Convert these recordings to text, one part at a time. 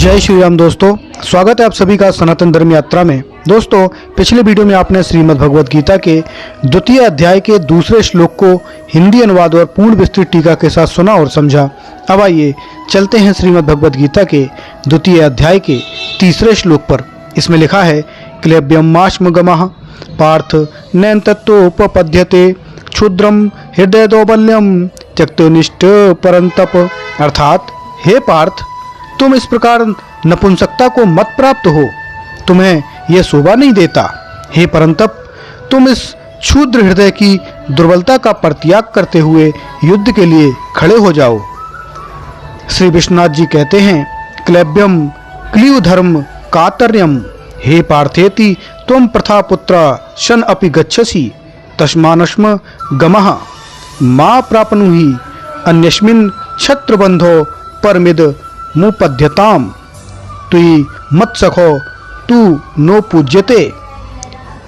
जय श्री राम दोस्तों, स्वागत है आप सभी का सनातन धर्म यात्रा में। दोस्तों, पिछले वीडियो में आपने श्रीमद् भगवद गीता के द्वितीय अध्याय के दूसरे श्लोक को हिंदी अनुवाद और पूर्ण विस्तृत टीका के साथ सुना और समझा। अब आइए चलते हैं श्रीमद् भगवद गीता के द्वितीय अध्याय के तीसरे श्लोक पर। इसमें लिखा है, क्लेब्यमाश्म गमः पार्थ नैन तत्वोपपद्यते क्षुद्रम हृदय दौर्बल्यम त्यक्तनिष्ठ परंतप। अर्थात, हे पार्थ, तुम इस प्रकार नपुंसकता को मत प्राप्त हो, तुम्हें यह शोभा नहीं देता। हे परंतप, तुम इस क्षुद्र हृदय की दुर्बलता का परित्याग करते हुए युद्ध के लिए खड़े हो जाओ। श्री विश्वनाथ जी कहते हैं, क्लैब्यम क्लीव धर्म कातर्यम। हे पार्थेति त्वं प्रथा पुत्र शन अपि गच्छसि तस्मानस्म गमः मा प्राप्नुहि अन्यस्मिन् छत्रबंधो परमिद मुपद्यताम तुई मत सखो तू नो पूज्यते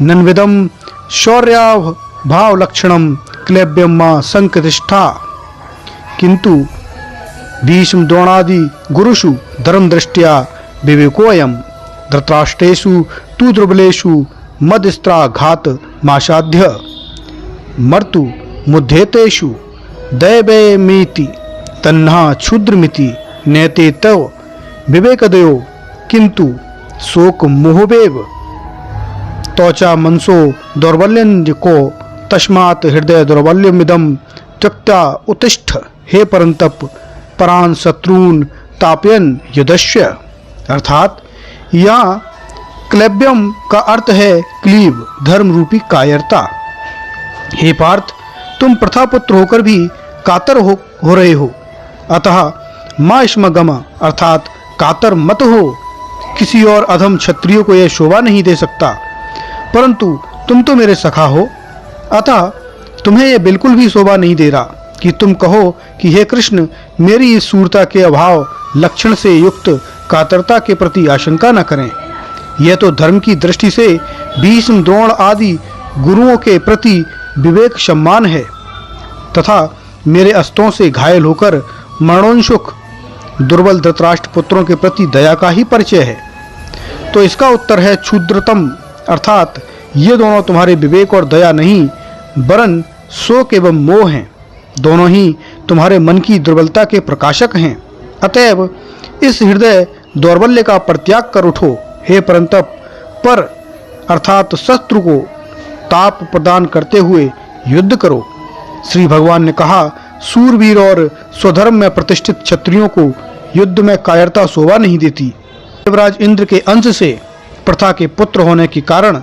नन्विदम शौर्याव भाव लक्षणम क्लैब्यम मा संकतिष्ठा। किंतु भीष्म द्रोणादि गुरुषु धर्म दृष्टिया विवेकोयम धृतराष्ट्रेषु तु दुर्बलेषु मदस्त्राघात मासाध्य मर्तु मुध्येतेषु दैवेमिति तन्हा क्षुद्रमिति नैते तव विवेकदयो किंतु शोक मोहवेव त्वचा मनसो दौर्बल्यं को तस्मात् हृदय दौर्बल्यमिदं त्यक्त्वा उत्तिष्ठ। हे परंतप, परान शत्रून् तापयन युद्धस्य। अर्थात, यहाँ क्लैब्यम का अर्थ है क्लीव, धर्म रूपी कायरता। हे पार्थ, तुम प्रथापुत्र होकर भी कातर हो रहे हो, अतः माँ स्मगम अर्थात कातर मत हो। किसी और अधम क्षत्रियो को यह शोभा नहीं दे सकता, परंतु तुम तो मेरे सखा हो, अतः तुम्हें यह बिल्कुल भी शोभा नहीं दे रहा कि तुम कहो कि हे कृष्ण, मेरी इस शूरता के अभाव लक्षण से युक्त कातरता के प्रति आशंका न करें। यह तो धर्म की दृष्टि से भीष्म द्रोण आदि गुरुओं के प्रति विवेक सम्मान है तथा मेरे अस्त्रों से घायल होकर मरणोन्मुख दुर्बल धृतराष्ट्र पुत्रों के प्रति दया का ही परिचय है। तो इसका उत्तर है क्षुद्रतम, अर्थात ये दोनों तुम्हारे विवेक और दया नहीं वरन शोक एवं मोह हैं। दोनों ही तुम्हारे मन की दुर्बलता के प्रकाशक हैं। अतएव इस हृदय दौर्बल्य का परित्याग कर उठो। हे परंतप, पर अर्थात शत्रु को ताप प्रदान करते हुए युद्ध करो। श्री भगवान ने कहा, सूरवीर और स्वधर्म में प्रतिष्ठित क्षत्रियों को युद्ध में कायरता शोभा नहीं देती। देवराज इंद्र के अंश से प्रथा के पुत्र होने के कारण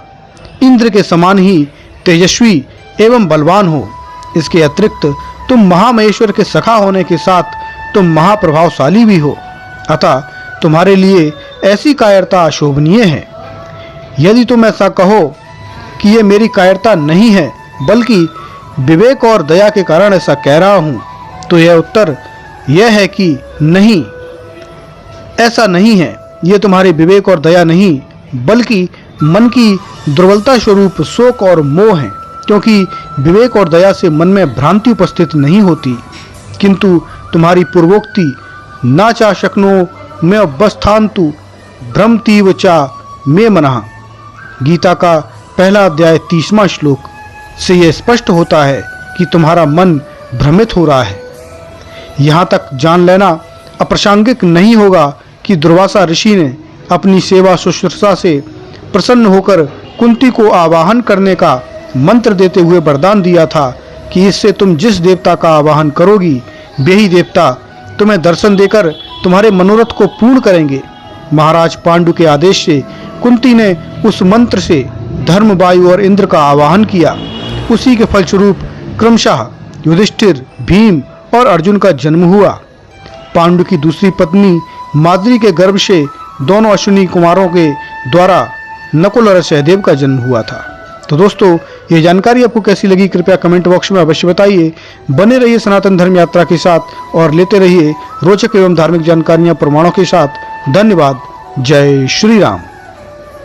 इंद्र के समान ही तेजस्वी एवं बलवान हो। इसके अतिरिक्त तुम महामहेश्वर के सखा होने के साथ तुम महाप्रभावशाली भी हो, अतः तुम्हारे लिए ऐसी कायरता अशोभनीय है। यदि तुम ऐसा कहो कि ये मेरी कायरता नहीं है बल्कि विवेक और दया के कारण ऐसा कह रहा हूँ, तो यह उत्तर यह है कि नहीं, ऐसा नहीं है। यह तुम्हारे विवेक और दया नहीं बल्कि मन की दुर्बलता स्वरूप शोक और मोह है, क्योंकि विवेक और दया से मन में भ्रांति उपस्थित नहीं होती। किंतु तुम्हारी पूर्वोक्ति ना चा शक्नो में अवस्थान्तु भ्रमतीव चा मे मनः, गीता का पहला अध्याय 30वां श्लोक से यह स्पष्ट होता है कि तुम्हारा मन भ्रमित हो रहा है। यहाँ तक जान लेना अप्रासंगिक नहीं होगा कि दुर्वासा ऋषि ने अपनी सेवा शुश्रूषा से प्रसन्न होकर कुंती को आवाहन करने का मंत्र देते हुए वरदान दिया था कि इससे तुम जिस देवता का आवाहन करोगी वे ही देवता तुम्हें दर्शन देकर तुम्हारे मनोरथ को पूर्ण करेंगे। महाराज पांडु के आदेश से कुंती ने उस मंत्र से धर्म, वायु और इंद्र का आवाहन किया। उसी के फलस्वरूप क्रमशः युधिष्ठिर, भीम और अर्जुन का जन्म हुआ। पांडु की दूसरी पत्नी माद्री के गर्भ से दोनों अश्विनी कुमारों के द्वारा नकुल और सहदेव का जन्म हुआ था। तो दोस्तों, ये जानकारी आपको कैसी लगी कृपया कमेंट बॉक्स में अवश्य बताइए। बने रहिए सनातन धर्म यात्रा के साथ और लेते रहिए रोचक एवं धार्मिक जानकारियां प्रमाणों के साथ। धन्यवाद। जय श्री राम।